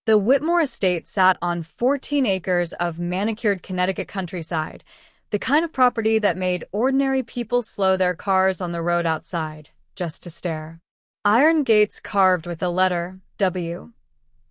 The Whitmore estate sat on 14 acres of manicured Connecticut countryside, the kind of property that made ordinary people slow their cars on the road outside, just to stare. Iron gates carved with the letter W,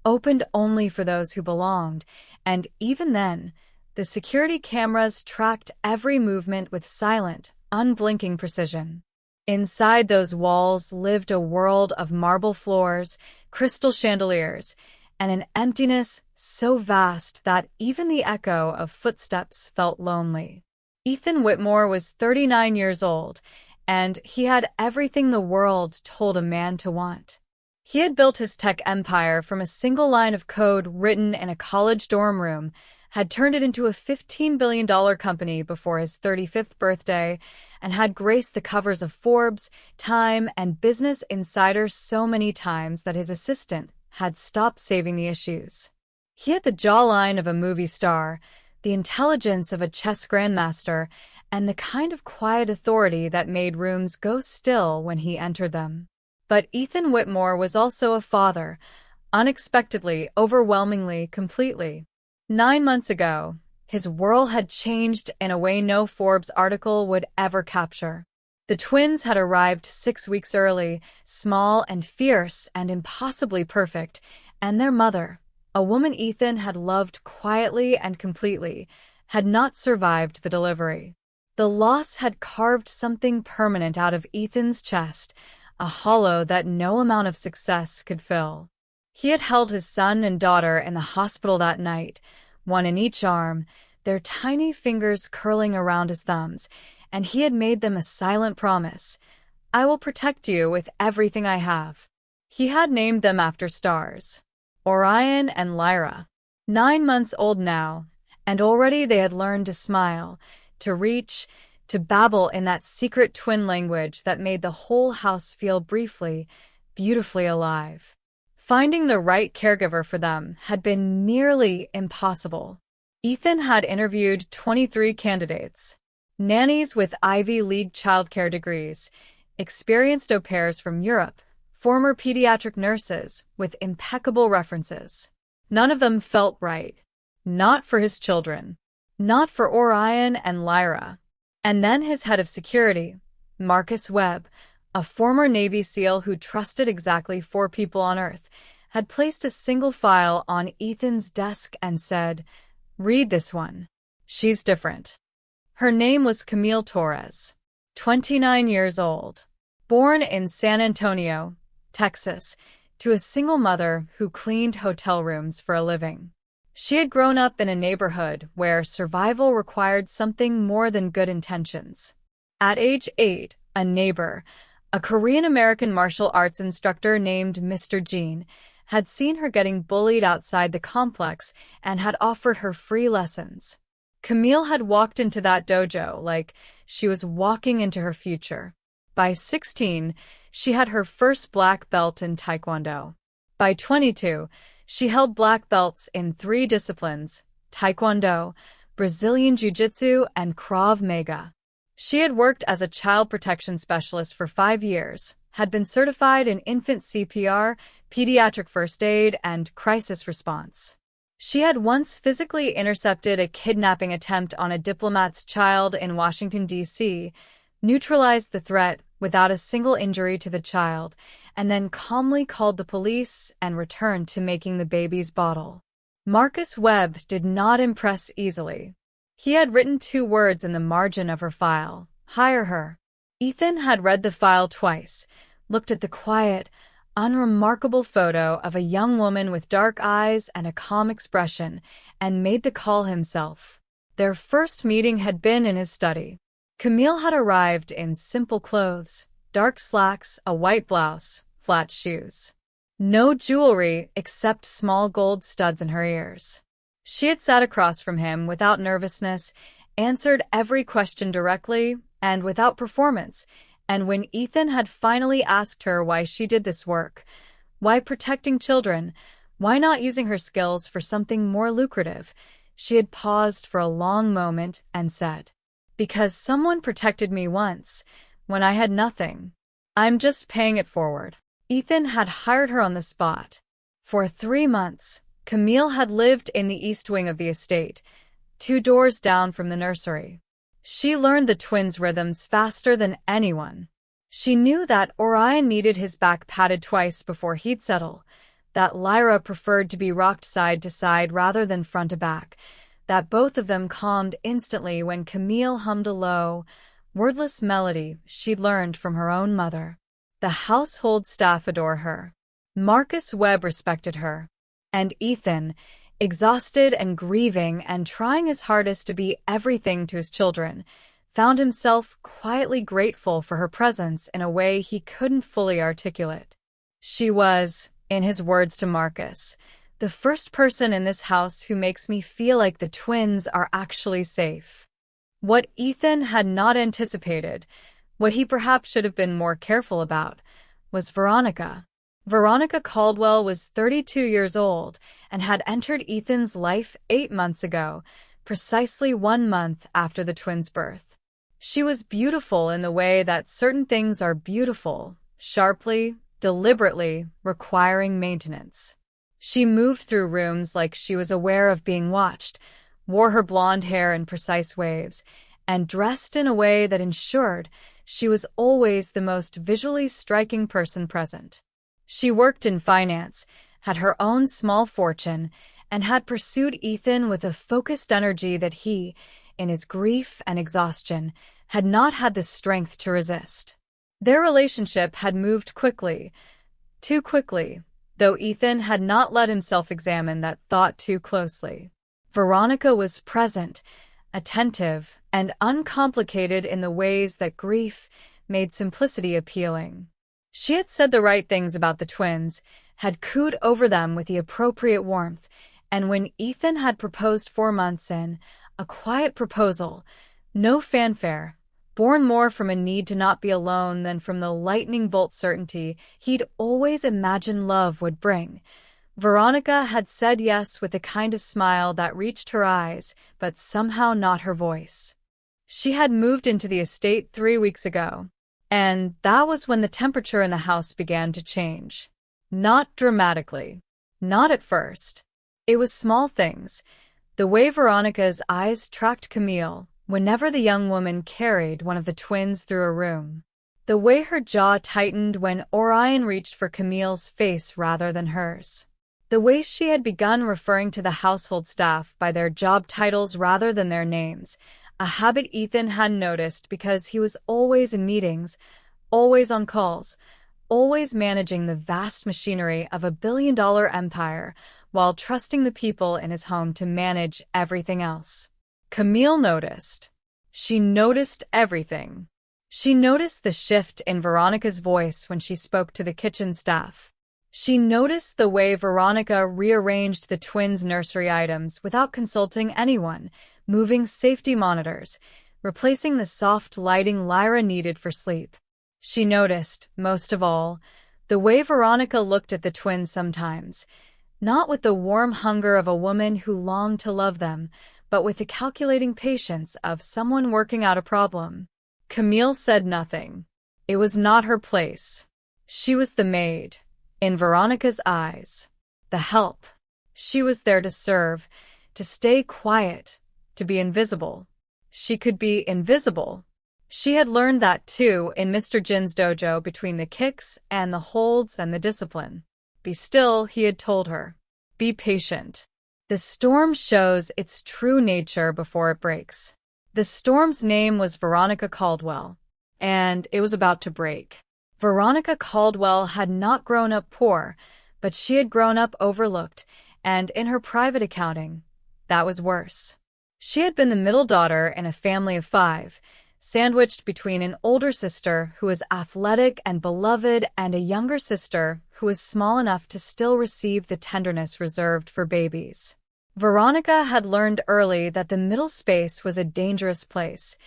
opened only for those who belonged, and even then, the security cameras tracked every movement with silent, unblinking precision. Inside those walls lived a world of marble floors, crystal chandeliers, and an emptiness so vast that even the echo of footsteps felt lonely. Ethan Whitmore was 39 years old, and he had everything the world told a man to want. He had built his tech empire from a single line of code written in a college dorm room, had turned it into a $15 billion company before his 35th birthday, and had graced the covers of Forbes, Time, and Business Insider so many times that his assistant had stopped saving the issues. He had the jawline of a movie star, the intelligence of a chess grandmaster, and the kind of quiet authority that made rooms go still when he entered them. But Ethan Whitmore was also a father, unexpectedly, overwhelmingly, completely. 9 months ago, his world had changed in a way no Forbes article would ever capture. The twins had arrived 6 weeks early, small and fierce and impossibly perfect, and their mother, a woman Ethan had loved quietly and completely, had not survived the delivery. The loss had carved something permanent out of Ethan's chest, a hollow that no amount of success could fill. He had held his son and daughter in the hospital that night, one in each arm, their tiny fingers curling around his thumbs, and he had made them a silent promise: "I will protect you with everything I have." He had named them after stars, Orion and Lyra. 9 months old now, and already they had learned to smile, to reach, to babble in that secret twin language that made the whole house feel briefly, beautifully alive. Finding the right caregiver for them had been nearly impossible. Ethan had interviewed 23 candidates, nannies with Ivy League childcare degrees, experienced au pairs from Europe, former pediatric nurses with impeccable references. None of them felt right. Not for his children. Not for Orion and Lyra. And then his head of security, Marcus Webb, a former Navy SEAL who trusted exactly 4 people on Earth, had placed a single file on Ethan's desk and said, "Read this one. She's different." Her name was Camille Torres, 29 years old, born in San Antonio, Texas, to a single mother who cleaned hotel rooms for a living. She had grown up in a neighborhood where survival required something more than good intentions. At age 8, a neighbor, a Korean-American martial arts instructor named Mr. Jean, had seen her getting bullied outside the complex and had offered her free lessons. Camille had walked into that dojo like she was walking into her future. By 16, she had her first black belt in Taekwondo. By 22, she held black belts in 3 disciplines: Taekwondo, Brazilian Jiu-Jitsu, and Krav Maga. She had worked as a child protection specialist for 5 years, had been certified in infant CPR, pediatric first aid, and crisis response. She had once physically intercepted a kidnapping attempt on a diplomat's child in Washington, D.C., neutralized the threat without a single injury to the child, and then calmly called the police and returned to making the baby's bottle. Marcus Webb did not impress easily. He had written 2 words in the margin of her file: "Hire her." Ethan had read the file twice, looked at the quiet, unremarkable photo of a young woman with dark eyes and a calm expression, and made the call himself. Their first meeting had been in his study. Camille had arrived in simple clothes, dark slacks, a white blouse, flat shoes. No jewelry except small gold studs in her ears. She had sat across from him without nervousness, answered every question directly and without performance, and when Ethan had finally asked her why she did this work, why protecting children, why not using her skills for something more lucrative, she had paused for a long moment and said, "Because someone protected me once, when I had nothing. I'm just paying it forward." Ethan had hired her on the spot. For 3 months, Camille had lived in the east wing of the estate, 2 doors down from the nursery. She learned the twins' rhythms faster than anyone. She knew that Orion needed his back patted twice before he'd settle, that Lyra preferred to be rocked side to side rather than front to back, that both of them calmed instantly when Camille hummed a low, wordless melody she'd learned from her own mother. The household staff adored her. Marcus Webb respected her. And Ethan, exhausted and grieving and trying his hardest to be everything to his children, found himself quietly grateful for her presence in a way he couldn't fully articulate. She was, in his words to Marcus, the first person in this house who makes me feel like the twins are actually safe. What Ethan had not anticipated, what he perhaps should have been more careful about, was Veronica. Veronica Caldwell was 32 years old and had entered Ethan's life 8 months ago, precisely 1 month after the twins' birth. She was beautiful in the way that certain things are beautiful, sharply, deliberately, requiring maintenance. She moved through rooms like she was aware of being watched, wore her blonde hair in precise waves, and dressed in a way that ensured she was always the most visually striking person present. She worked in finance, had her own small fortune, and had pursued Ethan with a focused energy that he, in his grief and exhaustion, had not had the strength to resist. Their relationship had moved quickly, too quickly, though Ethan had not let himself examine that thought too closely. Veronica was present, attentive, and uncomplicated in the ways that grief made simplicity appealing. She had said the right things about the twins, had cooed over them with the appropriate warmth, and when Ethan had proposed 4 months in, a quiet proposal, no fanfare, born more from a need to not be alone than from the lightning bolt certainty he'd always imagined love would bring, Veronica had said yes with a kind of smile that reached her eyes, but somehow not her voice. She had moved into the estate 3 weeks ago, and that was when the temperature in the house began to change. Not dramatically. Not at first. It was small things. The way Veronica's eyes tracked Camille whenever the young woman carried one of the twins through a room. The way her jaw tightened when Orion reached for Camille's face rather than hers. The way she had begun referring to the household staff by their job titles rather than their names, a habit Ethan had noticed because he was always in meetings, always on calls, always managing the vast machinery of a billion-dollar empire while trusting the people in his home to manage everything else. Camille noticed. She noticed everything. She noticed the shift in Veronica's voice when she spoke to the kitchen staff. She noticed the way Veronica rearranged the twins' nursery items without consulting anyone, moving safety monitors, replacing the soft lighting Lyra needed for sleep. She noticed, most of all, the way Veronica looked at the twins sometimes, not with the warm hunger of a woman who longed to love them, but with the calculating patience of someone working out a problem. Camille said nothing. It was not her place. She was the maid, in Veronica's eyes. The help. She was there to serve, to stay quiet, to be invisible. She could be invisible. She had learned that too in Mr. Jin's dojo between the kicks and the holds and the discipline. Be still, he had told her. Be patient. The storm shows its true nature before it breaks. The storm's name was Veronica Caldwell, and it was about to break. Veronica Caldwell had not grown up poor, but she had grown up overlooked, and in her private accounting, that was worse. She had been the middle daughter in a family of 5, sandwiched between an older sister who was athletic and beloved and a younger sister who was small enough to still receive the tenderness reserved for babies. Veronica had learned early that the middle space was a dangerous place,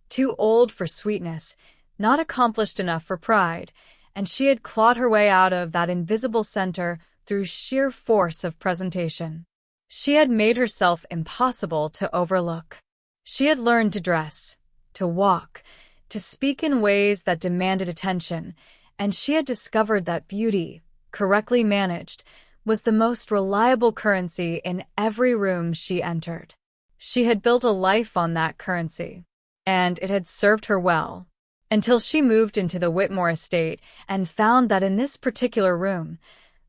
too old for sweetness, not accomplished enough for pride, and she had clawed her way out of that invisible center through sheer force of presentation. She had made herself impossible to overlook. She had learned to dress, to walk, to speak in ways that demanded attention, and she had discovered that beauty, correctly managed, was the most reliable currency in every room she entered. She had built a life on that currency, and it had served her well, until she moved into the Whitmore estate and found that in this particular room,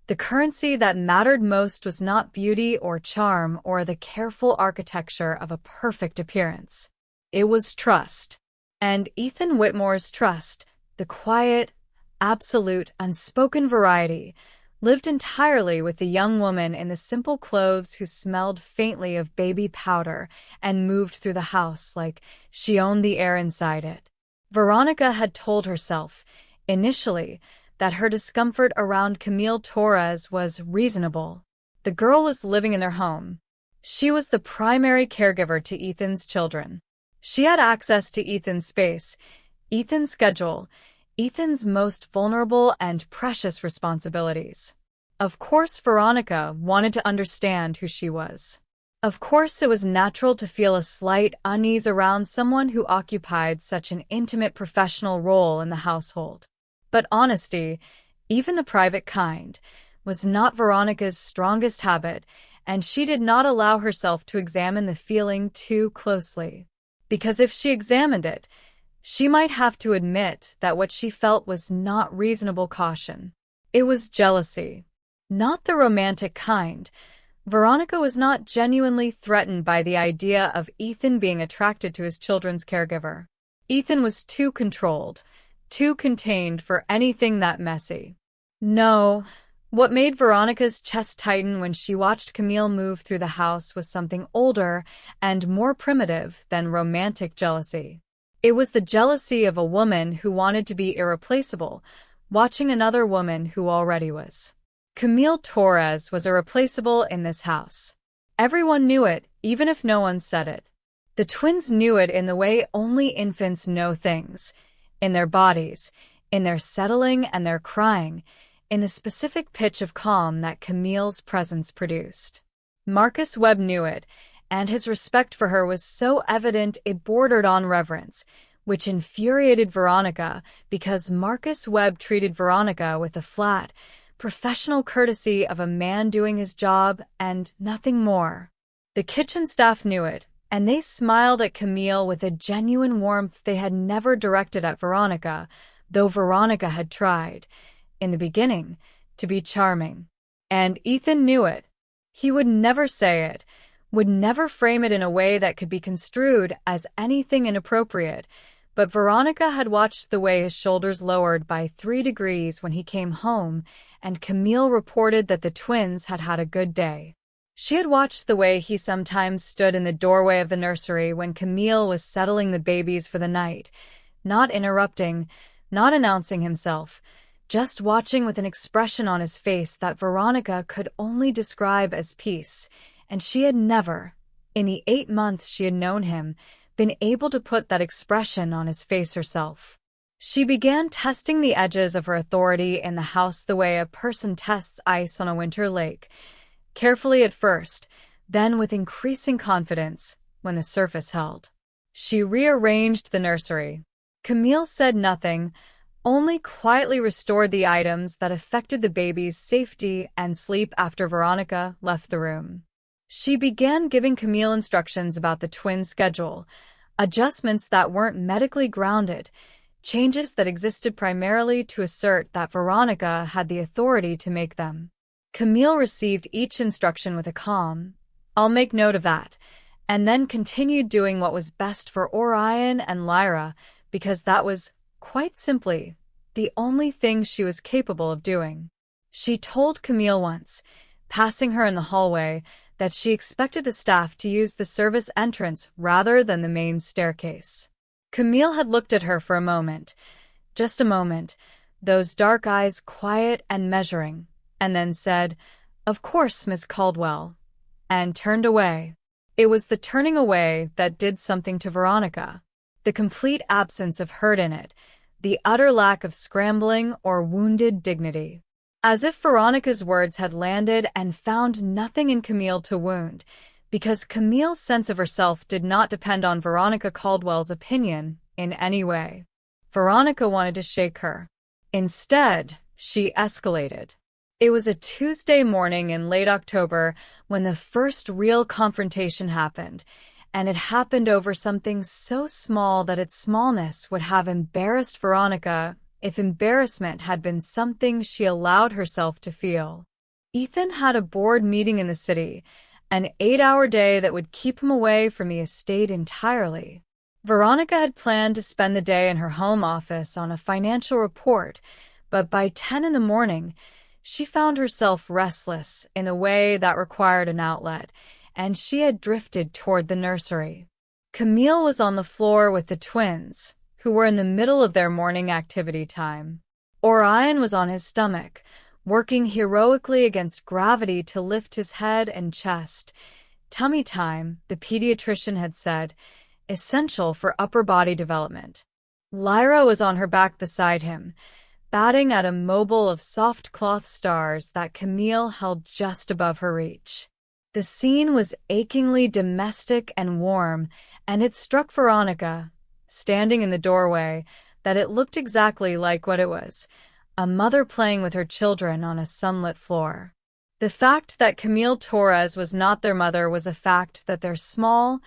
the currency that mattered most was not beauty or charm or the careful architecture of a perfect appearance. It was trust. And Ethan Whitmore's trust, the quiet, absolute, unspoken variety, lived entirely with the young woman in the simple clothes who smelled faintly of baby powder and moved through the house like she owned the air inside it. Veronica had told herself, initially, that her discomfort around Camille Torres was reasonable. The girl was living in their home. She was the primary caregiver to Ethan's children. She had access to Ethan's space, Ethan's schedule, Ethan's most vulnerable and precious responsibilities. Of course, Veronica wanted to understand who she was. Of course, it was natural to feel a slight unease around someone who occupied such an intimate professional role in the household. But honesty, even the private kind, was not Veronica's strongest habit, and she did not allow herself to examine the feeling too closely. Because if she examined it, she might have to admit that what she felt was not reasonable caution. It was jealousy. Not the romantic kind. Veronica was not genuinely threatened by the idea of Ethan being attracted to his children's caregiver. Ethan was too controlled, too contained for anything that messy. No, what made Veronica's chest tighten when she watched Camille move through the house was something older and more primitive than romantic jealousy. It was the jealousy of a woman who wanted to be irreplaceable, watching another woman who already was. Camille Torres was irreplaceable in this house. Everyone knew it, even if no one said it. The twins knew it in the way only infants know things. In their bodies, in their settling and their crying, in the specific pitch of calm that Camille's presence produced. Marcus Webb knew it, and his respect for her was so evident it bordered on reverence, which infuriated Veronica because Marcus Webb treated Veronica with the flat, professional courtesy of a man doing his job and nothing more. The kitchen staff knew it, and they smiled at Camille with a genuine warmth they had never directed at Veronica, though Veronica had tried, in the beginning, to be charming. And Ethan knew it. He would never say it, would never frame it in a way that could be construed as anything inappropriate, but Veronica had watched the way his shoulders lowered by 3 degrees when he came home, and Camille reported that the twins had had a good day. She had watched the way he sometimes stood in the doorway of the nursery when Camille was settling the babies for the night, not interrupting, not announcing himself, just watching with an expression on his face that Veronica could only describe as peace, and she had never, in the 8 months she had known him, been able to put that expression on his face herself. She began testing the edges of her authority in the house the way a person tests ice on a winter lake, carefully at first, then with increasing confidence when the surface held. She rearranged the nursery. Camille said nothing, only quietly restored the items that affected the baby's safety and sleep after Veronica left the room. She began giving Camille instructions about the twins' schedule, adjustments that weren't medically grounded, changes that existed primarily to assert that Veronica had the authority to make them. Camille received each instruction with a calm, "I'll make note of that," and then continued doing what was best for Orion and Lyra, because that was, quite simply, the only thing she was capable of doing. She told Camille once, passing her in the hallway, that she expected the staff to use the service entrance rather than the main staircase. Camille had looked at her for a moment, just a moment, those dark eyes quiet and measuring, and then said, "Of course, Miss Caldwell," and turned away. It was the turning away that did something to Veronica. The complete absence of hurt in it, the utter lack of scrambling or wounded dignity. As if Veronica's words had landed and found nothing in Camille to wound, because Camille's sense of herself did not depend on Veronica Caldwell's opinion in any way. Veronica wanted to shake her. Instead, she escalated. It was a Tuesday morning in late October when the first real confrontation happened, and it happened over something so small that its smallness would have embarrassed Veronica if embarrassment had been something she allowed herself to feel. Ethan had a board meeting in the city, an 8-hour day that would keep him away from the estate entirely. Veronica had planned to spend the day in her home office on a financial report, but by 10 in the morning, she found herself restless in a way that required an outlet, and she had drifted toward the nursery. Camille was on the floor with the twins, who were in the middle of their morning activity time. Orion was on his stomach, working heroically against gravity to lift his head and chest. Tummy time, the pediatrician had said, essential for upper body development. Lyra was on her back beside him, batting at a mobile of soft cloth stars that Camille held just above her reach. The scene was achingly domestic and warm, and it struck Veronica, standing in the doorway, that it looked exactly like what it was, a mother playing with her children on a sunlit floor. The fact that Camille Torres was not their mother was a fact that their small,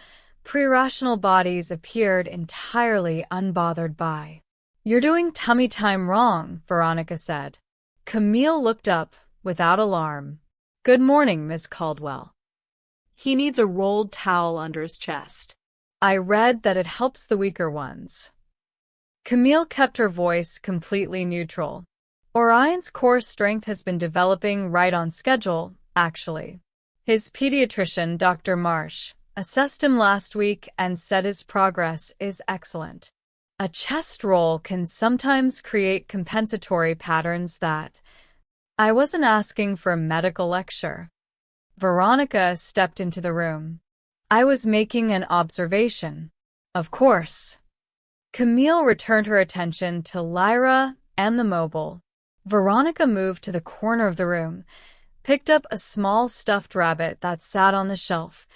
pre-rational bodies appeared entirely unbothered by. "You're doing tummy time wrong," Veronica said. Camille looked up, without alarm. "Good morning, Miss Caldwell." He needs a rolled towel under his chest. "I read that it helps the weaker ones." Camille kept her voice completely neutral. "Orion's core strength has been developing right on schedule, actually. His pediatrician, Dr. Marsh, assessed him last week and said his progress is excellent. A chest roll can sometimes create compensatory patterns that—" "I wasn't asking for a medical lecture." Veronica stepped into the room. "I was making an observation." "Of course." Camille returned her attention to Lyra and the mobile. Veronica moved to the corner of the room, picked up a small stuffed rabbit that sat on the shelf,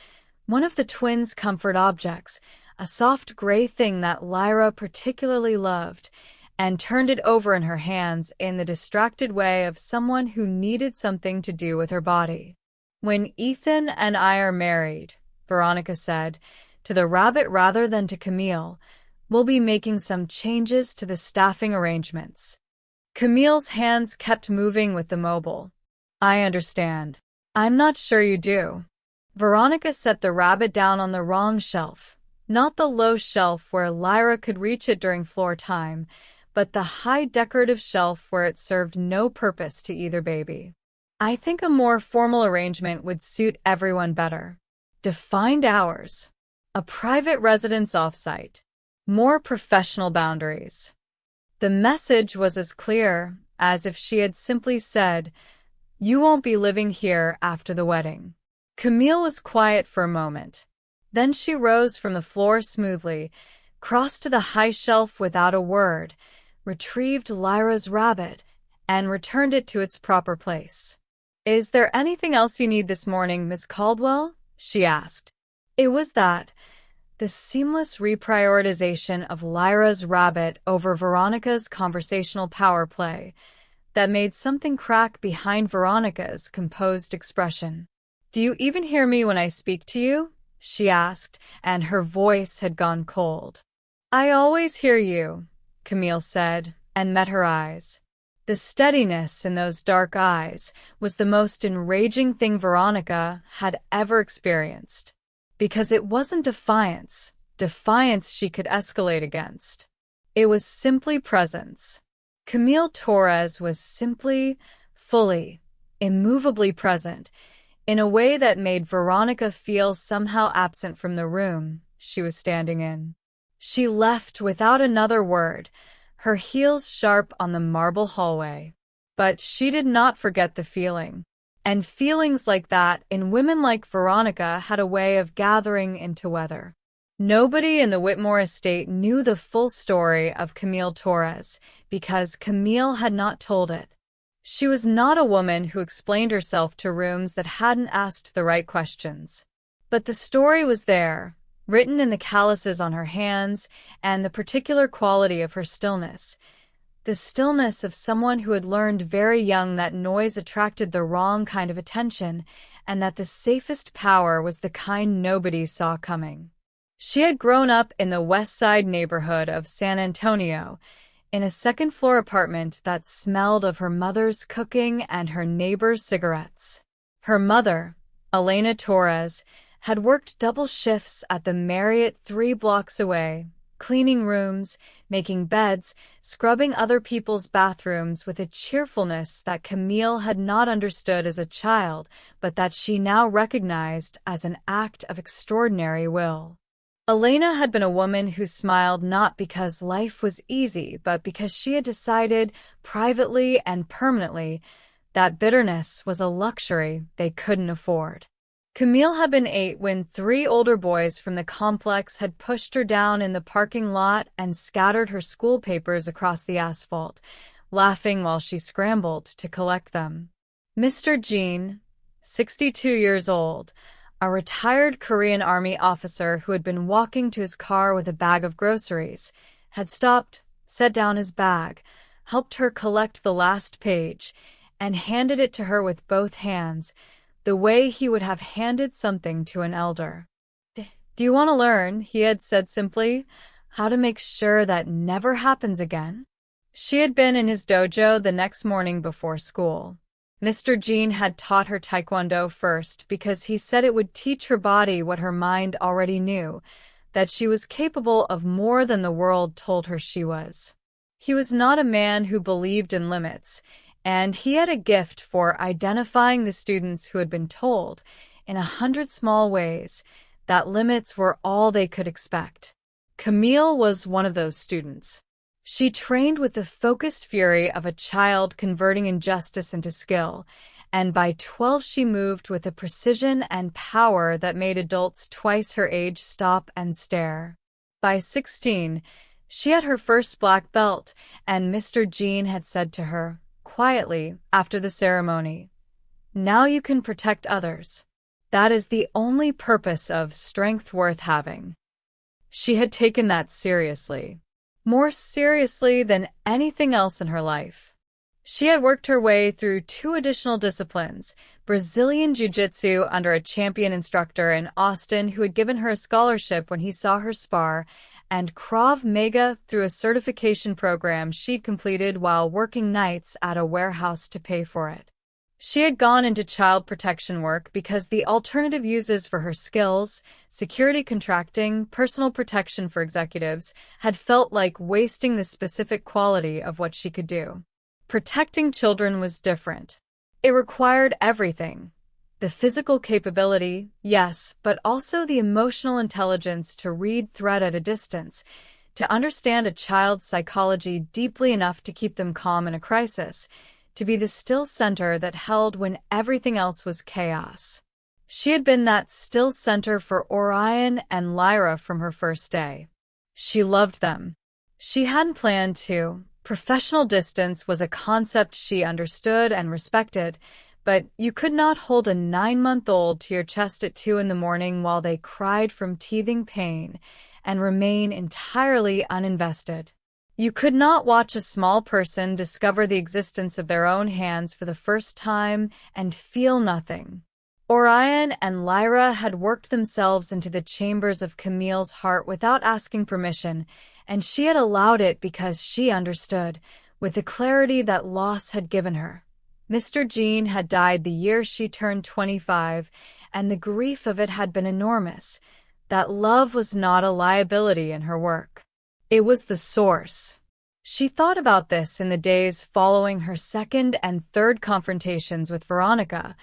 one of the twins' comfort objects, a soft gray thing that Lyra particularly loved, and turned it over in her hands in the distracted way of someone who needed something to do with her body. "When Ethan and I are married," Veronica said, to the rabbit rather than to Camille, "we'll be making some changes to the staffing arrangements." Camille's hands kept moving with the mobile. "I understand." "I'm not sure you do." Veronica set the rabbit down on the wrong shelf. Not the low shelf where Lyra could reach it during floor time, but the high decorative shelf where it served no purpose to either baby. "I think a more formal arrangement would suit everyone better. Defined hours. A private residence offsite. More professional boundaries." The message was as clear as if she had simply said, "You won't be living here after the wedding." Camille was quiet for a moment. Then she rose from the floor smoothly, crossed to the high shelf without a word, retrieved Lyra's rabbit, and returned it to its proper place. "Is there anything else you need this morning, Miss Caldwell?" she asked. It was that, the seamless reprioritization of Lyra's rabbit over Veronica's conversational power play, that made something crack behind Veronica's composed expression. "Do you even hear me when I speak to you?" she asked, and her voice had gone cold. "I always hear you," Camille said, and met her eyes. The steadiness in those dark eyes was the most enraging thing Veronica had ever experienced. Because it wasn't defiance she could escalate against. It was simply presence. Camille Torres was simply, fully, immovably present, in a way that made Veronica feel somehow absent from the room she was standing in. She left without another word, her heels sharp on the marble hallway. But she did not forget the feeling. And feelings like that in women like Veronica had a way of gathering into weather. Nobody in the Whitmore estate knew the full story of Camille Torres because Camille had not told it. She was not a woman who explained herself to rooms that hadn't asked the right questions. But the story was there, written in the calluses on her hands and the particular quality of her stillness. the stillness of someone who had learned very young that noise attracted the wrong kind of attention, and that the safest power was the kind nobody saw coming. She had grown up in the West Side neighborhood of San Antonio, in a second-floor apartment that smelled of her mother's cooking and her neighbor's cigarettes. Her mother, Elena Torres, had worked double shifts at the Marriott 3 blocks away, cleaning rooms, making beds, scrubbing other people's bathrooms with a cheerfulness that Camille had not understood as a child, but that she now recognized as an act of extraordinary will. Elena had been a woman who smiled not because life was easy, but because she had decided, privately and permanently, that bitterness was a luxury they couldn't afford. Camille had been 8 when 3 older boys from the complex had pushed her down in the parking lot and scattered her school papers across the asphalt, laughing while she scrambled to collect them. Mr. Jean, 62 years old, a retired Korean Army officer who had been walking to his car with a bag of groceries, had stopped, set down his bag, helped her collect the last page, and handed it to her with both hands, the way he would have handed something to an elder. "Do you want to learn," he had said simply, "how to make sure that never happens again?" She had been in his dojo the next morning before school. Mr. Jean had taught her Taekwondo first because he said it would teach her body what her mind already knew, that she was capable of more than the world told her she was. He was not a man who believed in limits, and he had a gift for identifying the students who had been told, in 100 small ways, that limits were all they could expect. Camille was one of those students. She trained with the focused fury of a child converting injustice into skill, and by 12 she moved with a precision and power that made adults twice her age stop and stare. By 16, she had her first black belt, and Mr. Jean had said to her, quietly, after the ceremony, "Now you can protect others. That is the only purpose of strength worth having." She had taken that seriously, more seriously than anything else in her life. She had worked her way through 2 additional disciplines, Brazilian Jiu-Jitsu under a champion instructor in Austin who had given her a scholarship when he saw her spar, and Krav Maga through a certification program she'd completed while working nights at a warehouse to pay for it. She had gone into child protection work because the alternative uses for her skills, security contracting, personal protection for executives, had felt like wasting the specific quality of what she could do. Protecting children was different. It required everything. The physical capability, yes, but also the emotional intelligence to read threat at a distance, to understand a child's psychology deeply enough to keep them calm in a crisis, to be the still center that held when everything else was chaos. She had been that still center for Orion and Lyra from her first day. She loved them. She hadn't planned to. Professional distance was a concept she understood and respected, but you could not hold a 9-month-old to your chest at 2 in the morning while they cried from teething pain and remain entirely uninvested. You could not watch a small person discover the existence of their own hands for the first time and feel nothing. Orion and Lyra had worked themselves into the chambers of Camille's heart without asking permission, and she had allowed it because she understood, with the clarity that loss had given her. Mr. Jean had died the year she turned 25, and the grief of it had been enormous. That love was not a liability in her work. It was the source. She thought about this in the days following her second and third confrontations with Veronica,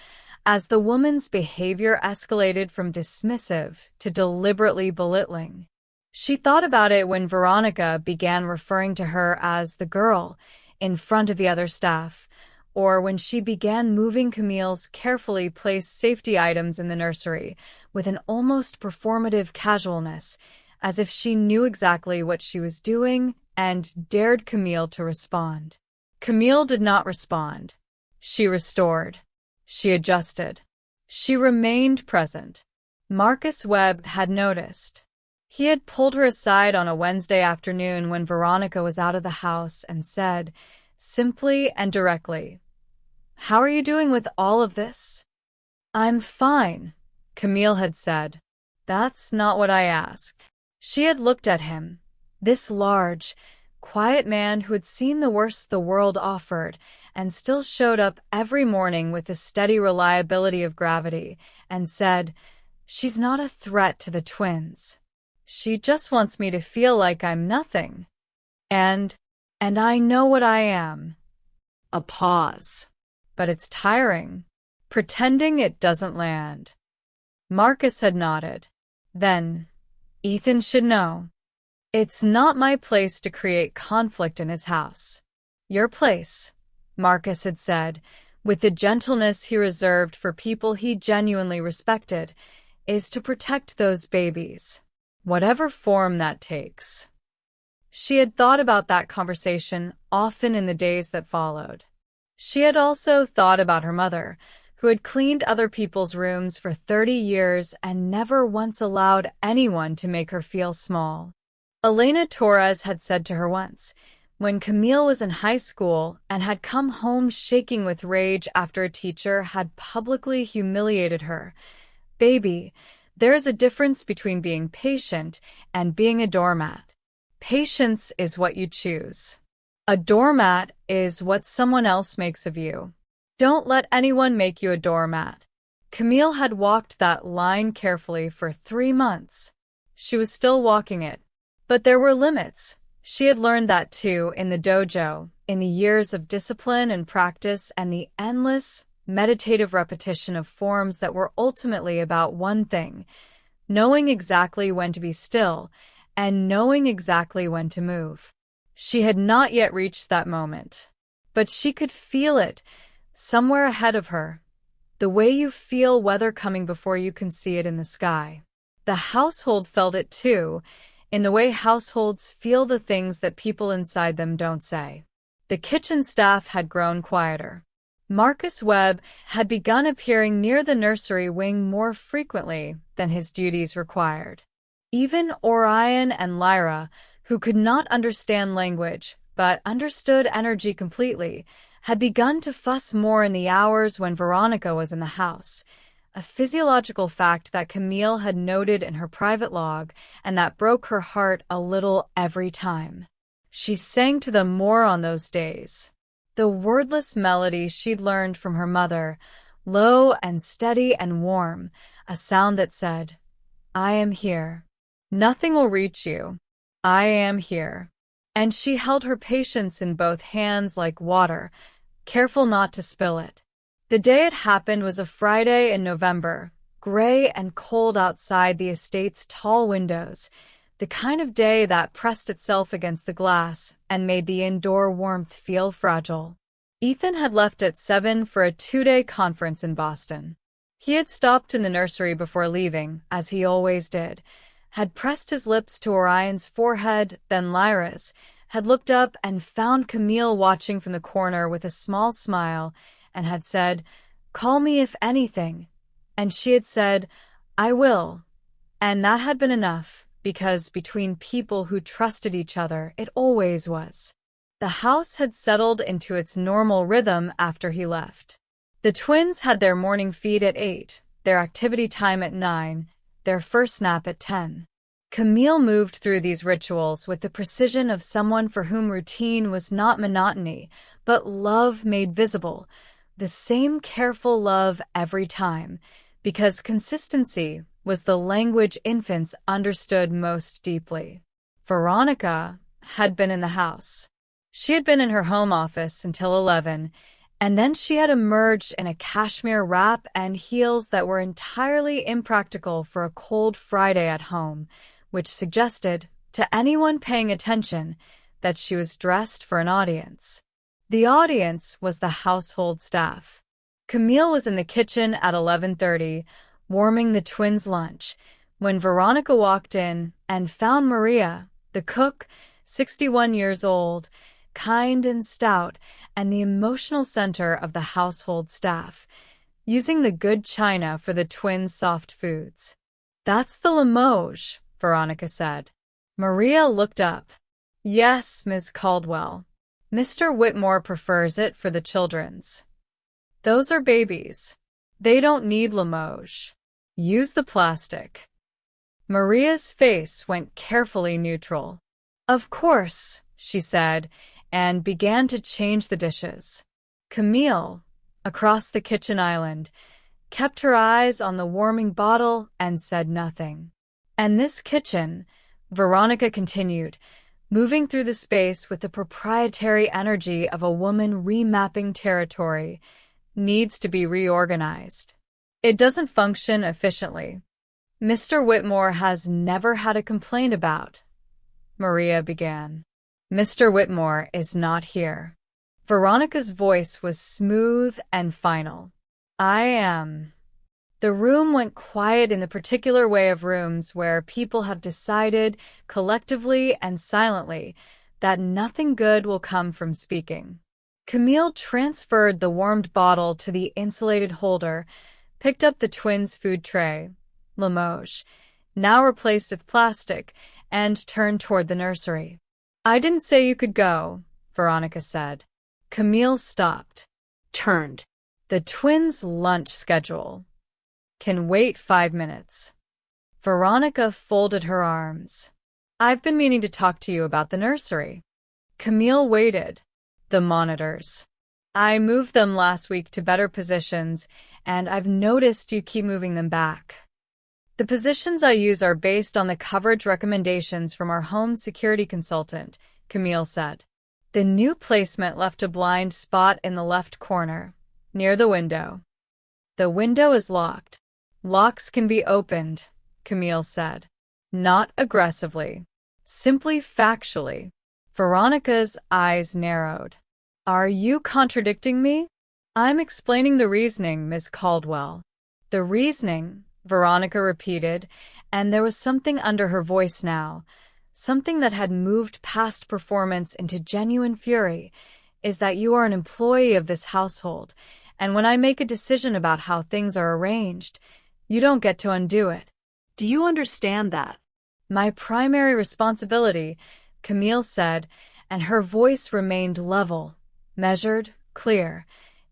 as the woman's behavior escalated from dismissive to deliberately belittling. She thought about it when Veronica began referring to her as the girl in front of the other staff, or when she began moving Camille's carefully placed safety items in the nursery with an almost performative casualness, as if she knew exactly what she was doing and dared Camille to respond. Camille did not respond. She restored. She adjusted. She remained present. Marcus Webb had noticed. He had pulled her aside on a Wednesday afternoon when Veronica was out of the house and said, simply and directly, "How are you doing with all of this?" "I'm fine," Camille had said. "That's not what I asked." She had looked at him, this large, quiet man who had seen the worst the world offered and still showed up every morning with the steady reliability of gravity, and said, "She's not a threat to the twins. She just wants me to feel like I'm nothing. And I know what I am." A pause. But it's tiring. Pretending it doesn't land. Marcus had nodded. Then, "Ethan should know. It's not my place to create conflict in his house." "Your place," Marcus had said, with the gentleness he reserved for people he genuinely respected, "is to protect those babies, whatever form that takes." She had thought about that conversation often in the days that followed. She had also thought about her mother, who had cleaned other people's rooms for 30 years and never once allowed anyone to make her feel small. Elena Torres had said to her once, when Camille was in high school and had come home shaking with rage after a teacher had publicly humiliated her, "Baby, there is a difference between being patient and being a doormat. Patience is what you choose. A doormat is what someone else makes of you. Don't let anyone make you a doormat." Camille had walked that line carefully for 3 months. She was still walking it. But there were limits. She had learned that too in the dojo, in the years of discipline and practice and the endless, meditative repetition of forms that were ultimately about one thing: knowing exactly when to be still and knowing exactly when to move. She had not yet reached that moment, but she could feel it somewhere ahead of her, the way you feel weather coming before you can see it in the sky. The household felt it too, in the way households feel the things that people inside them don't say. The kitchen staff had grown quieter. Marcus Webb had begun appearing near the nursery wing more frequently than his duties required. Even Orion and Lyra, who could not understand language but understood energy completely, had begun to fuss more in the hours when Veronica was in the house, a physiological fact that Camille had noted in her private log and that broke her heart a little every time. She sang to them more on those days. The wordless melody she'd learned from her mother, low and steady and warm, a sound that said, "I am here. Nothing will reach you. I am here." And she held her patience in both hands like water, careful not to spill it. The day it happened was a Friday in November, gray and cold outside the estate's tall windows, the kind of day that pressed itself against the glass and made the indoor warmth feel fragile. Ethan had left at 7 for a 2-day conference in Boston. He had stopped in the nursery before leaving, as he always did, had pressed his lips to Orion's forehead, then Lyra's, had looked up and found Camille watching from the corner with a small smile, and had said, "Call me if anything." And she had said, "I will." And that had been enough, because between people who trusted each other, it always was. The house had settled into its normal rhythm after he left. The twins had their morning feed at 8, their activity time at 9, their first nap at 10. Camille moved through these rituals with the precision of someone for whom routine was not monotony, but love made visible, the same careful love every time, because consistency was the language infants understood most deeply. Veronica had been in the house. She had been in her home office until 11, and then she had emerged in a cashmere wrap and heels that were entirely impractical for a cold Friday at home, which suggested, to anyone paying attention, that she was dressed for an audience. The audience was the household staff. Camille was in the kitchen at 11:30, warming the twins' lunch, when Veronica walked in and found Maria, the cook, 61 years old, kind and stout, and the emotional center of the household staff, using the good china for the twins' soft foods. "That's the Limoges," Veronica said. Maria looked up. Yes, Ms. Caldwell. Mr. Whitmore prefers it for the children's. Those are babies. They don't need Limoges. Use the plastic. Maria's face went carefully neutral. Of course, she said, and began to change the dishes. Camille, across the kitchen island, kept her eyes on the warming bottle and said nothing. And this kitchen, Veronica continued, moving through the space with the proprietary energy of a woman remapping territory, needs to be reorganized. It doesn't function efficiently. Mr. Whitmore has never had a complaint about, Maria began. Mr. Whitmore is not here. Veronica's voice was smooth and final. I am. The room went quiet in the particular way of rooms where people have decided, collectively and silently, that nothing good will come from speaking. Camille transferred the warmed bottle to the insulated holder, picked up the twins' food tray, Limoges, now replaced with plastic, and turned toward the nursery. I didn't say you could go, Veronica said. Camille stopped. Turned. The twins' lunch schedule can wait 5 minutes. Veronica folded her arms. I've been meaning to talk to you about the nursery. Camille waited. The monitors. I moved them last week to better positions, and I've noticed you keep moving them back. The positions I use are based on the coverage recommendations from our home security consultant, Camille said. The new placement left a blind spot in the left corner, near the window. The window is locked. Locks can be opened, Camille said. Not aggressively. Simply factually. Veronica's eyes narrowed. Are you contradicting me? I'm explaining the reasoning, Ms. Caldwell. The reasoning, Veronica repeated, and there was something under her voice now, something that had moved past performance into genuine fury, is that you are an employee of this household, and when I make a decision about how things are arranged, you don't get to undo it. Do you understand that? My primary responsibility, Camille said, and her voice remained level, measured, clear,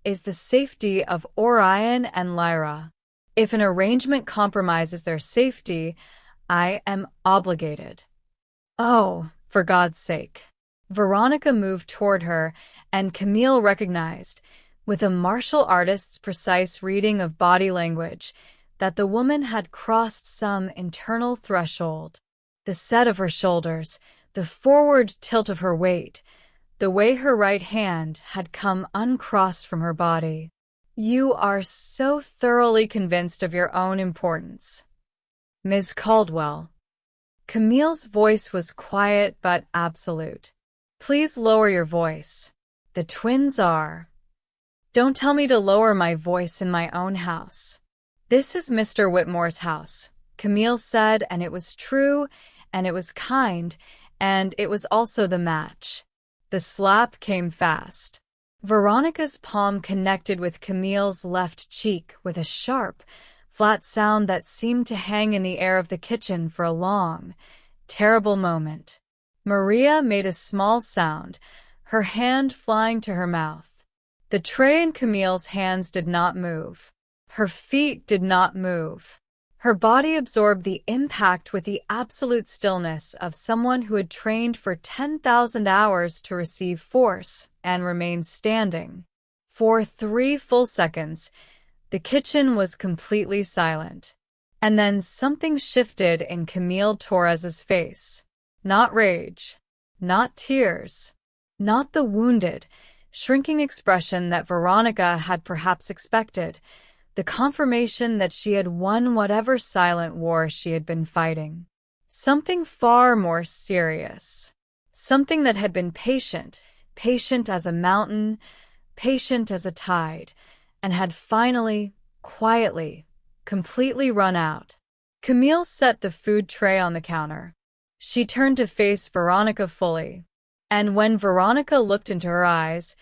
is the safety of Orion and Lyra. If an arrangement compromises their safety, I am obligated. Oh, for God's sake. Veronica moved toward her, and Camille recognized, with a martial artist's precise reading of body language, that the woman had crossed some internal threshold. The set of her shoulders, the forward tilt of her weight, the way her right hand had come uncrossed from her body. You are so thoroughly convinced of your own importance. Ms. Caldwell. Camille's voice was quiet but absolute. Please lower your voice. The twins are. Don't tell me to lower my voice in my own house. This is Mr. Whitmore's house, Camille said, and it was true, and it was kind, and it was also the match. The slap came fast. Veronica's palm connected with Camille's left cheek with a sharp, flat sound that seemed to hang in the air of the kitchen for a long, terrible moment. Maria made a small sound, her hand flying to her mouth. The tray in Camille's hands did not move. Her feet did not move. Her body absorbed the impact with the absolute stillness of someone who had trained for 10,000 hours to receive force and remain standing. For 3 full seconds, the kitchen was completely silent. And then something shifted in Camille Torres's face. Not rage, not tears, not the wounded, shrinking expression that Veronica had perhaps expected, the confirmation that she had won whatever silent war she had been fighting. Something far more serious. Something that had been patient, patient as a mountain, patient as a tide, and had finally, quietly, completely run out. Camille set the food tray on the counter. She turned to face Veronica fully, and when Veronica looked into her eyes,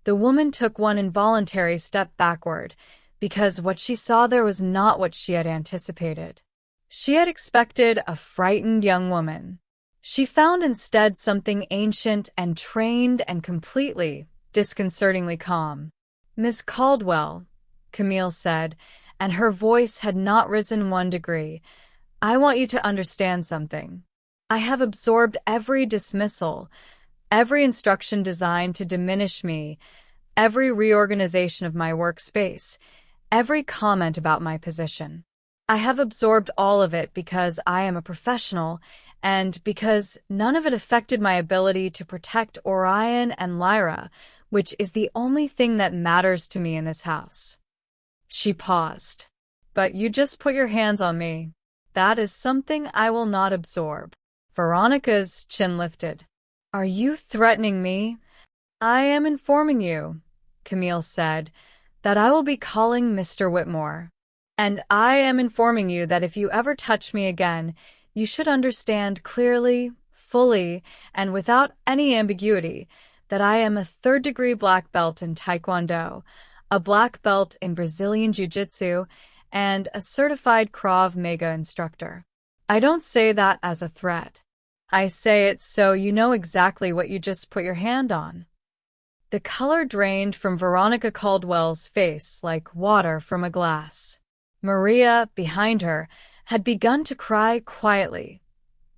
the woman took one involuntary step backward, because what she saw there was not what she had anticipated. She had expected a frightened young woman. She found instead something ancient and trained and completely, disconcertingly calm. "Miss Caldwell," Camille said, and her voice had not risen 1 degree, "I want you to understand something. I have absorbed every dismissal, every instruction designed to diminish me, every reorganization of my workspace, every comment about my position. I have absorbed all of it because I am a professional and because none of it affected my ability to protect Orion and Lyra, which is the only thing that matters to me in this house." She paused. "But you just put your hands on me. That is something I will not absorb." Veronica's chin lifted. "Are you threatening me?" "I am informing you," Camille said, "that I will be calling Mr. Whitmore. And I am informing you that if you ever touch me again, you should understand clearly, fully, and without any ambiguity that I am a third-degree black belt in Taekwondo, a black belt in Brazilian Jiu-Jitsu, and a certified Krav Maga instructor. I don't say that as a threat. I say it so you know exactly what you just put your hand on." The color drained from Veronica Caldwell's face like water from a glass. Maria, behind her, had begun to cry quietly,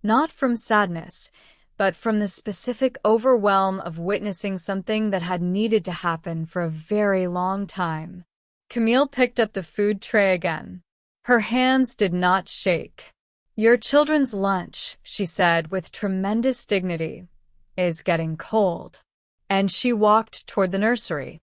not from sadness, but from the specific overwhelm of witnessing something that had needed to happen for a very long time. Camille picked up the food tray again. Her hands did not shake. "Your children's lunch," she said with tremendous dignity, "is getting cold." And she walked toward the nursery.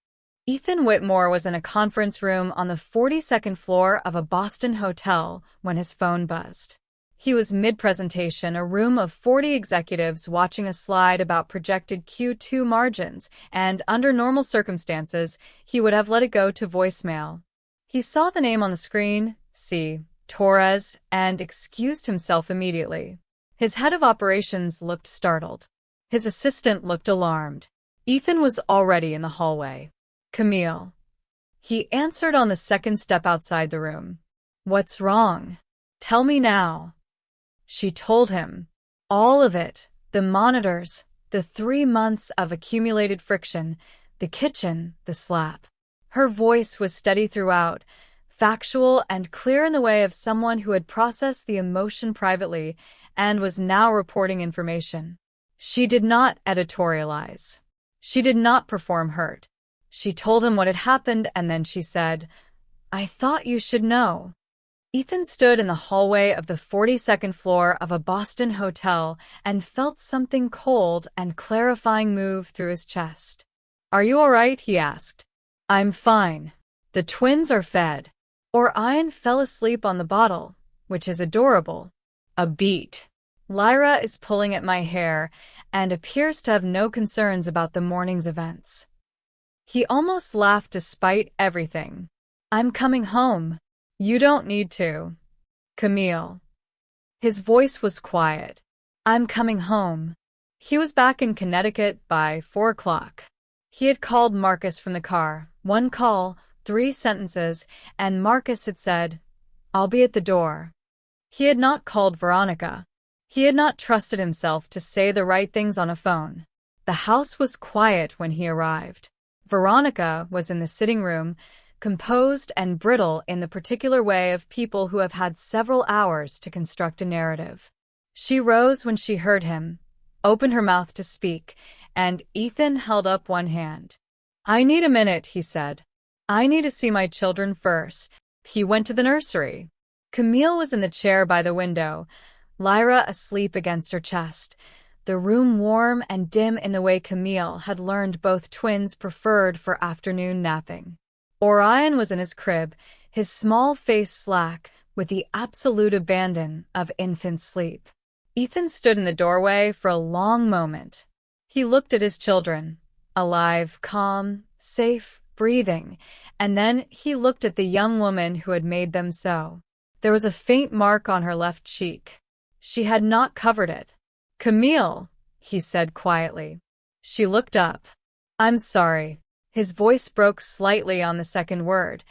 Ethan Whitmore was in a conference room on the 42nd floor of a Boston hotel when his phone buzzed. He was mid-presentation, a room of 40 executives watching a slide about projected Q2 margins, and under normal circumstances, he would have let it go to voicemail. He saw the name on the screen, Torres, and excused himself immediately. His head of operations looked startled. His assistant looked alarmed. Ethan was already in the hallway. "Camille." He answered on the second step outside the room. "What's wrong? Tell me now." She told him. All of it. The monitors, the 3 months of accumulated friction, the kitchen, the slap. Her voice was steady throughout, factual and clear in the way of someone who had processed the emotion privately and was now reporting information. She did not editorialize. She did not perform hurt. She told him what had happened, and then she said, "I thought you should know." Ethan stood in the hallway of the 42nd floor of a Boston hotel and felt something cold and clarifying move through his chest. "Are you all right?" he asked. "I'm fine. The twins are fed. Orion fell asleep on the bottle, which is adorable. A beat. Lyra is pulling at my hair and appears to have no concerns about the morning's events." He almost laughed despite everything. "I'm coming home. You don't need to. Camille." His voice was quiet. "I'm coming home." He was back in Connecticut by 4 o'clock. He had called Marcus from the car. 1 call, 3 sentences, and Marcus had said, "I'll be at the door." He had not called Veronica. He had not trusted himself to say the right things on a phone. The house was quiet when he arrived. Veronica was in the sitting room, composed and brittle in the particular way of people who have had several hours to construct a narrative. She rose when she heard him, opened her mouth to speak, and Ethan held up one hand. "I need a minute," he said. "I need to see my children first." He went to the nursery. Camille was in the chair by the window, Lyra asleep against her chest, the room warm and dim in the way Camille had learned both twins preferred for afternoon napping. Orion was in his crib, his small face slack, with the absolute abandon of infant sleep. Ethan stood in the doorway for a long moment. He looked at his children, alive, calm, safe, breathing, and then he looked at the young woman who had made them so. There was a faint mark on her left cheek. She had not covered it. "Camille," he said quietly. She looked up. "I'm sorry." His voice broke slightly on the second word,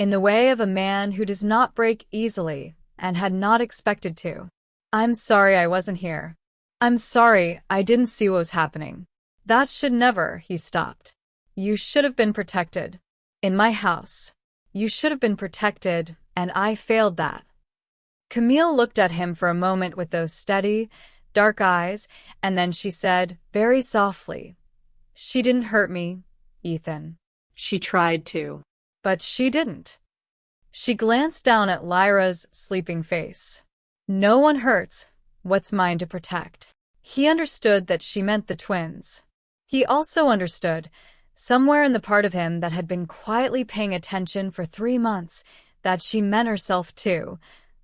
in the way of a man who does not break easily, and had not expected to. "I'm sorry I wasn't here. I'm sorry I didn't see what was happening. That should never," he stopped. "You should have been protected. In my house. You should have been protected, and I failed that." Camille looked at him for a moment with those steady, dark eyes, and then she said, very softly, "She didn't hurt me, Ethan." She tried to. But she didn't. She glanced down at Lyra's sleeping face. "No one hurts what's mine to protect." He understood that she meant the twins. He also understood, somewhere in the part of him that had been quietly paying attention for 3 months, that she meant herself too,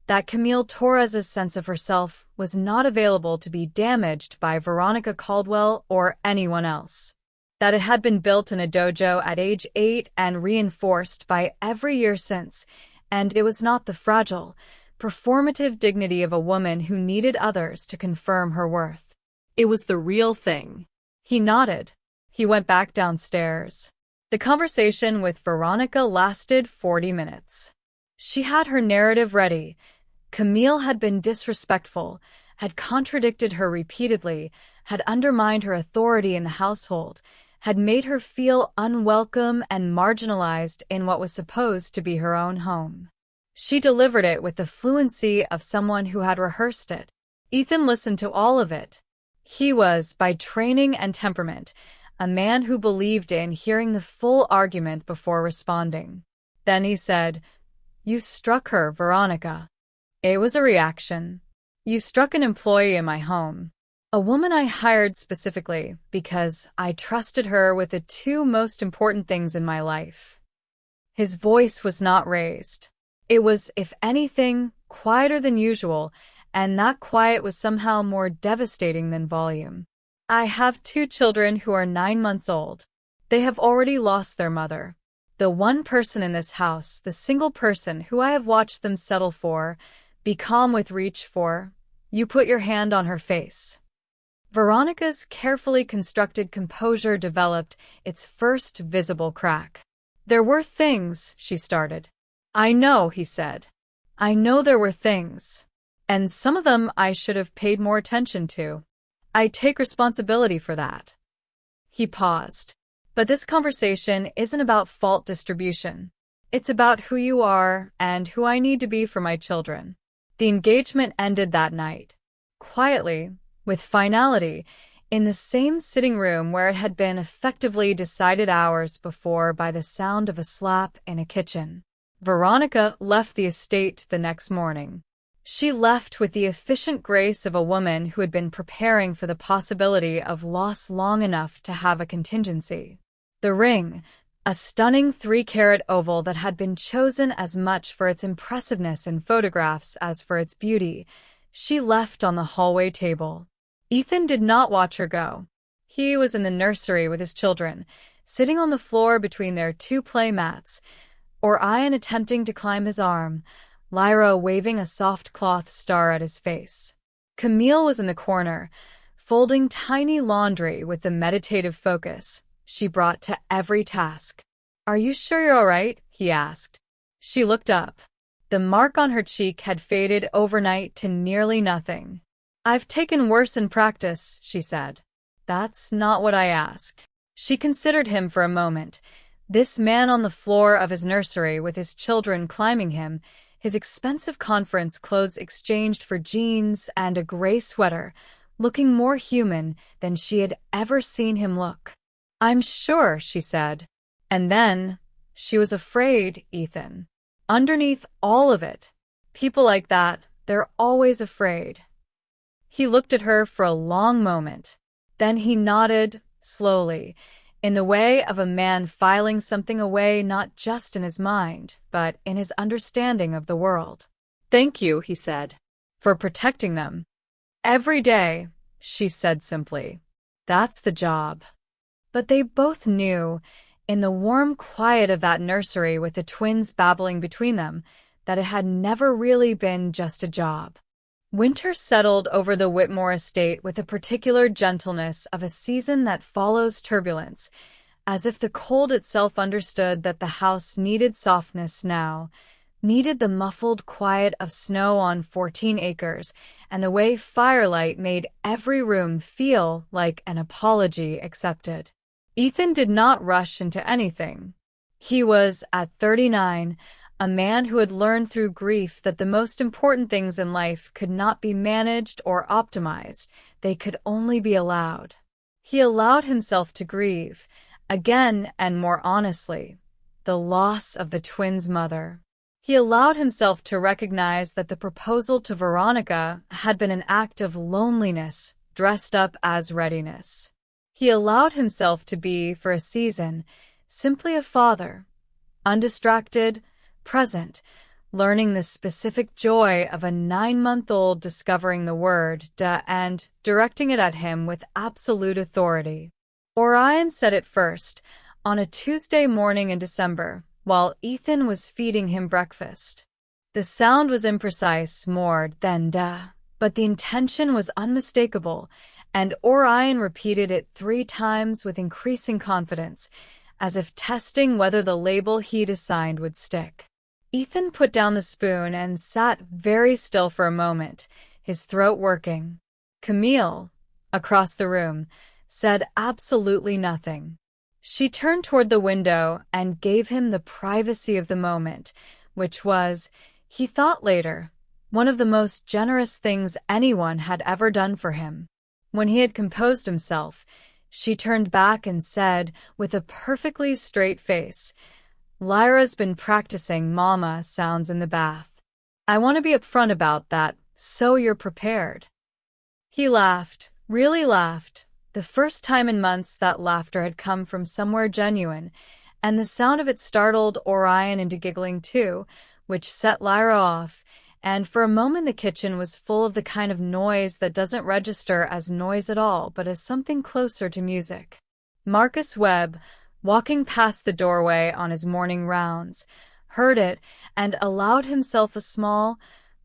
that Camille Torres's sense of herself was not available to be damaged by Veronica Caldwell or anyone else, that it had been built in a dojo at age 8 and reinforced by every year since, and it was not the fragile, performative dignity of a woman who needed others to confirm her worth. It was the real thing. He nodded. He went back downstairs. The conversation with Veronica lasted 40 minutes. She had her narrative ready. Camille had been disrespectful, had contradicted her repeatedly, had undermined her authority in the household, had made her feel unwelcome and marginalized in what was supposed to be her own home. She delivered it with the fluency of someone who had rehearsed it. Ethan listened to all of it. He was, by training and temperament, a man who believed in hearing the full argument before responding. Then he said, "You struck her, Veronica." It was a reaction. "You struck an employee in my home. A woman I hired specifically because I trusted her with the 2 most important things in my life." His voice was not raised. It was, if anything, quieter than usual, and that quiet was somehow more devastating than volume. "I have 2 children who are 9 months old. They have already lost their mother. The one person in this house, the single person who I have watched them settle for, be calm with, reach for. You put your hand on her face." Veronica's carefully constructed composure developed its first visible crack. "There were things," she started. "I know," he said. "I know there were things. And some of them I should have paid more attention to. I take responsibility for that." He paused. "But this conversation isn't about fault distribution. It's about who you are and who I need to be for my children." The engagement ended that night. Quietly, with finality, in the same sitting room where it had been effectively decided hours before by the sound of a slap in a kitchen. Veronica left the estate the next morning. She left with the efficient grace of a woman who had been preparing for the possibility of loss long enough to have a contingency. The ring, a stunning 3-carat oval that had been chosen as much for its impressiveness in photographs as for its beauty, she left on the hallway table. Ethan did not watch her go. He was in the nursery with his children, sitting on the floor between their 2 play mats, Orion attempting to climb his arm, Lyra waving a soft cloth star at his face. Camille was in the corner, folding tiny laundry with the meditative focus she brought to every task. "Are you sure you're all right?" he asked. She looked up. The mark on her cheek had faded overnight to nearly nothing. "I've taken worse in practice," she said. "That's not what I asked." She considered him for a moment. This man on the floor of his nursery with his children climbing him, his expensive conference clothes exchanged for jeans and a gray sweater, looking more human than she had ever seen him look. "I'm sure," she said. And then, she was afraid, Ethan. Underneath all of it, people like that, they're always afraid. He looked at her for a long moment. Then he nodded, slowly, in the way of a man filing something away not just in his mind, but in his understanding of the world. "Thank you," he said, "for protecting them." "Every day," she said simply. "That's the job." But they both knew, in the warm quiet of that nursery with the twins babbling between them, that it had never really been just a job. Winter settled over the Whitmore estate with a particular gentleness of a season that follows turbulence, as if the cold itself understood that the house needed softness now. needed the muffled quiet of snow on 14 acres and the way firelight made every room feel like an apology accepted. Ethan did not rush into anything. He was, at 39, a man who had learned through grief that the most important things in life could not be managed or optimized, they could only be allowed. He allowed himself to grieve, again and more honestly, the loss of the twins' mother. He allowed himself to recognize that the proposal to Veronica had been an act of loneliness dressed up as readiness. He allowed himself to be, for a season, simply a father, undistracted, present, learning the specific joy of a 9-month-old discovering the word "da" and directing it at him with absolute authority. Orion said it first, on a Tuesday morning in December, while Ethan was feeding him breakfast. The sound was imprecise, more than "da," but the intention was unmistakable, and Orion repeated it 3 times with increasing confidence, as if testing whether the label he'd assigned would stick. Ethan put down the spoon and sat very still for a moment, his throat working. Camille, across the room, said absolutely nothing. She turned toward the window and gave him the privacy of the moment, which was, he thought later, one of the most generous things anyone had ever done for him. When he had composed himself, she turned back and said, with a perfectly straight face, "Lyra's been practicing mama sounds in the bath. I want to be upfront about that, so you're prepared." He laughed, really laughed. The first time in months that laughter had come from somewhere genuine, and the sound of it startled Orion into giggling too, which set Lyra off, and for a moment the kitchen was full of the kind of noise that doesn't register as noise at all, but as something closer to music. Marcus Webb, walking past the doorway on his morning rounds, heard it and allowed himself a small,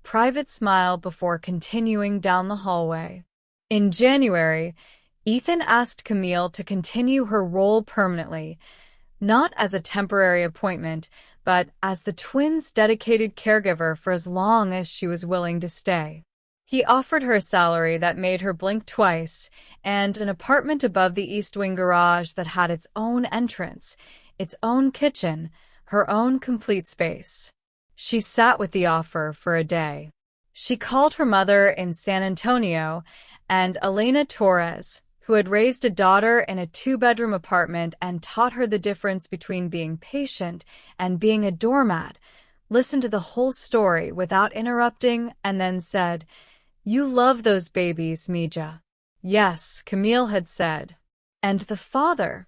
private smile before continuing down the hallway. In January, Ethan asked Camille to continue her role permanently, not as a temporary appointment, but as the twins' dedicated caregiver for as long as she was willing to stay. He offered her a salary that made her blink twice, and an apartment above the East Wing garage that had its own entrance, its own kitchen, her own complete space. She sat with the offer for a day. She called her mother in San Antonio and Elena Torres, who had raised a daughter in a 2-bedroom apartment and taught her the difference between being patient and being a doormat, listened to the whole story without interrupting, and then said, "You love those babies, Mija." "Yes," Camille had said. "And the father?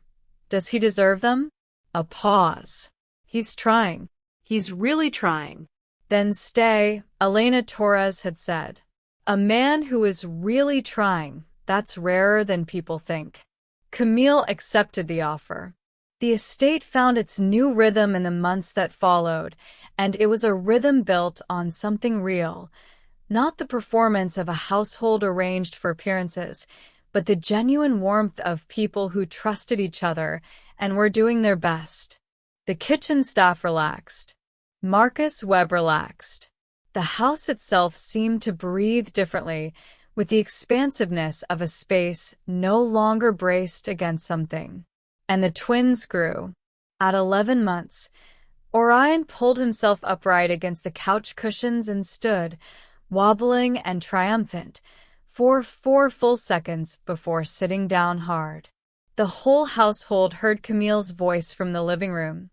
Does he deserve them?" A pause. "He's trying. He's really trying." "Then stay," Elena Torres had said. "A man who is really trying. That's rarer than people think." Camille accepted the offer. The estate found its new rhythm in the months that followed, and it was a rhythm built on something real, not the performance of a household arranged for appearances, but the genuine warmth of people who trusted each other and were doing their best. The kitchen staff relaxed. Marcus Webb relaxed. The house itself seemed to breathe differently, with the expansiveness of a space no longer braced against something. And the twins grew. At 11 months, Orion pulled himself upright against the couch cushions and stood, wobbling and triumphant, for 4 full seconds before sitting down hard. The whole household heard Camille's voice from the living room.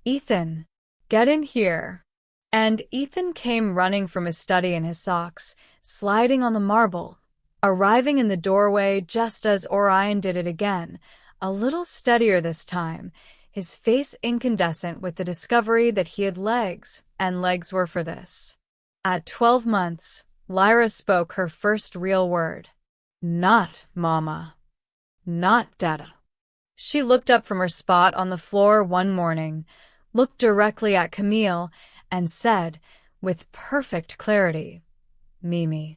"Ethan, get in here." And Ethan came running from his study in his socks, sliding on the marble, arriving in the doorway just as Orion did it again, a little steadier this time, his face incandescent with the discovery that he had legs, and legs were for this. At 12 months, Lyra spoke her first real word. "Not mama. Not dada." She looked up from her spot on the floor one morning, looked directly at Camille, and said, with perfect clarity, "Mimi."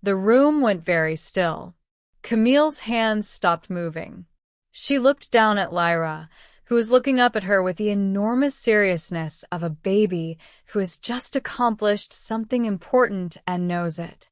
The room went very still. Camille's hands stopped moving. She looked down at Lyra, who was looking up at her with the enormous seriousness of a baby who has just accomplished something important and knows it.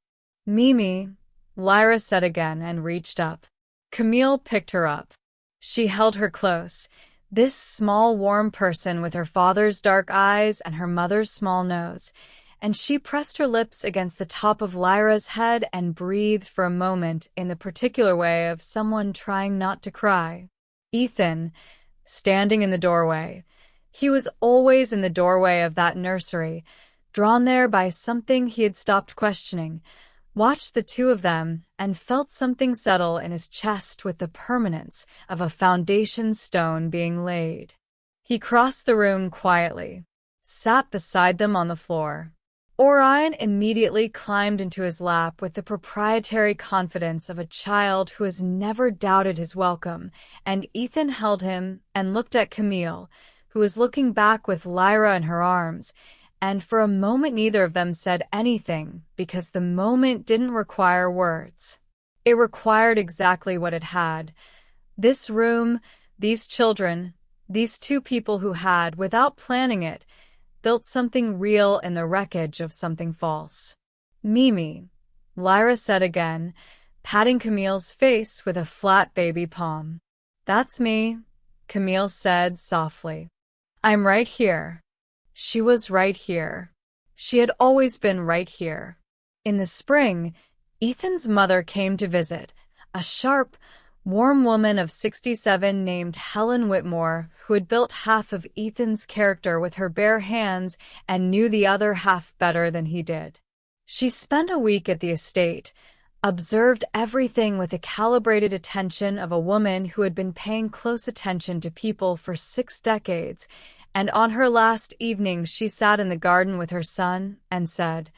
"Mimi," Lyra said again and reached up. Camille picked her up. She held her close, this small, warm person with her father's dark eyes and her mother's small nose, and she pressed her lips against the top of Lyra's head and breathed for a moment in the particular way of someone trying not to cry. Ethan, standing in the doorway. He was always in the doorway of that nursery, drawn there by something he had stopped questioning, watched the two of them, and felt something settle in his chest with the permanence of a foundation stone being laid. He crossed the room quietly, sat beside them on the floor. Orion immediately climbed into his lap with the proprietary confidence of a child who has never doubted his welcome, and Ethan held him and looked at Camille, who was looking back with Lyra in her arms, and for a moment neither of them said anything because the moment didn't require words. It required exactly what it had. This room, these children, these two people who had, without planning it, built something real in the wreckage of something false. "Mimi," Lyra said again, patting Camille's face with a flat baby palm. "That's me," Camille said softly. "I'm right here." She was right here. She had always been right here. In the spring, Ethan's mother came to visit, a sharp, warm woman of 67 named Helen Whitmore, who had built half of Ethan's character with her bare hands and knew the other half better than he did. She spent a week at the estate, observed everything with the calibrated attention of a woman who had been paying close attention to people for 6 decades, and on her last evening she sat in the garden with her son and said,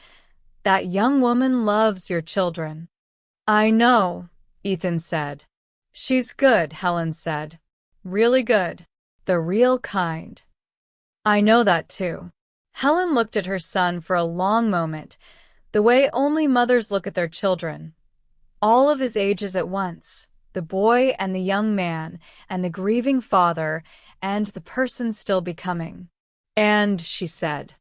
"That young woman loves your children." "I know," Ethan said. "She's good," Helen said. "Really good. The real kind." "I know that too." Helen looked at her son for a long moment, the way only mothers look at their children. All of his ages at once, the boy and the young man, and the grieving father, and the person still becoming. "And," she said.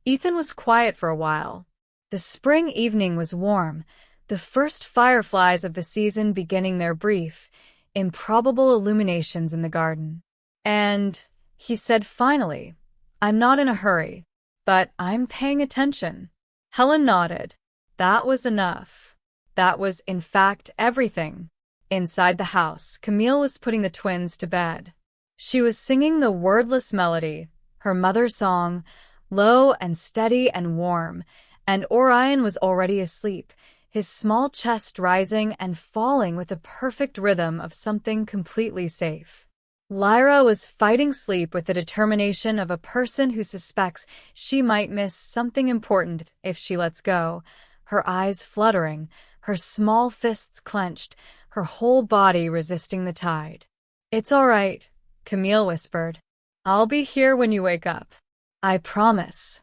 Ethan was quiet for a while. The spring evening was warm, the first fireflies of the season beginning their brief, improbable illuminations in the garden. "And," he said finally, "I'm not in a hurry, but I'm paying attention." Helen nodded. That was enough. That was, in fact, everything. Inside the house, Camille was putting the twins to bed. She was singing the wordless melody, her mother's song, low and steady and warm, and Orion was already asleep, his small chest rising and falling with the perfect rhythm of something completely safe. Lyra was fighting sleep with the determination of a person who suspects she might miss something important if she lets go, her eyes fluttering, her small fists clenched, her whole body resisting the tide. "It's all right," Camille whispered. "I'll be here when you wake up. I promise."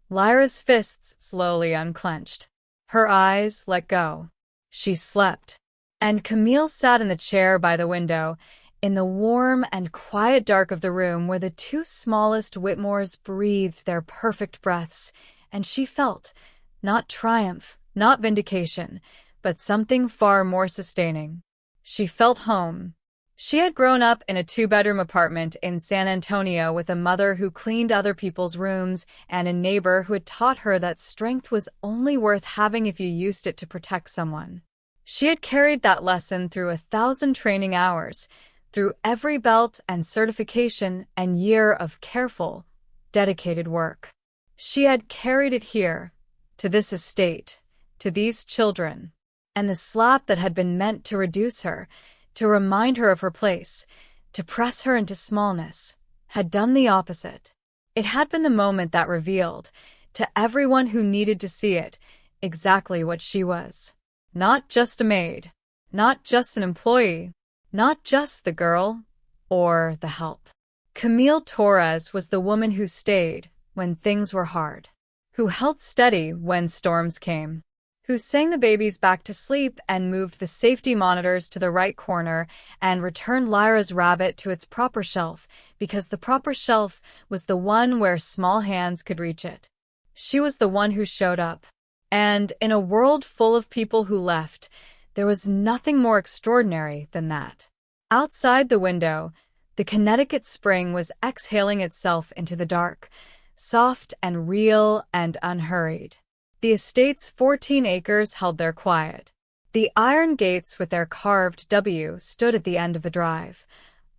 Lyra's fists slowly unclenched. Her eyes let go. She slept. And Camille sat in the chair by the window, in the warm and quiet dark of the room where the two smallest Whitmores breathed their perfect breaths, and she felt, not triumph, not vindication, but something far more sustaining. She felt home. She had grown up in a 2-bedroom apartment in San Antonio with a mother who cleaned other people's rooms and a neighbor who had taught her that strength was only worth having if you used it to protect someone. She had carried that lesson through 1,000 training hours, through every belt and certification and year of careful, dedicated work. She had carried it here, to this estate, to these children, and the slap that had been meant to reduce her, to remind her of her place, to press her into smallness, had done the opposite. It had been the moment that revealed, to everyone who needed to see it, exactly what she was. Not just a maid, not just an employee, not just the girl, or the help. Camille Torres was the woman who stayed when things were hard, who held steady when storms came, who sang the babies back to sleep and moved the safety monitors to the right corner and returned Lyra's rabbit to its proper shelf, because the proper shelf was the one where small hands could reach it. She was the one who showed up. And in a world full of people who left, there was nothing more extraordinary than that. Outside the window, the Connecticut spring was exhaling itself into the dark, soft and real and unhurried. The estate's 14 acres held their quiet. The iron gates with their carved W stood at the end of the drive,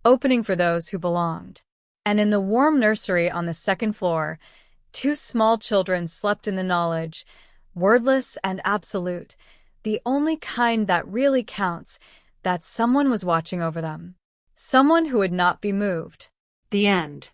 opening for those who belonged. And in the warm nursery on the second floor, 2 small children slept in the knowledge, wordless and absolute, the only kind that really counts, that someone was watching over them. Someone who would not be moved. The end.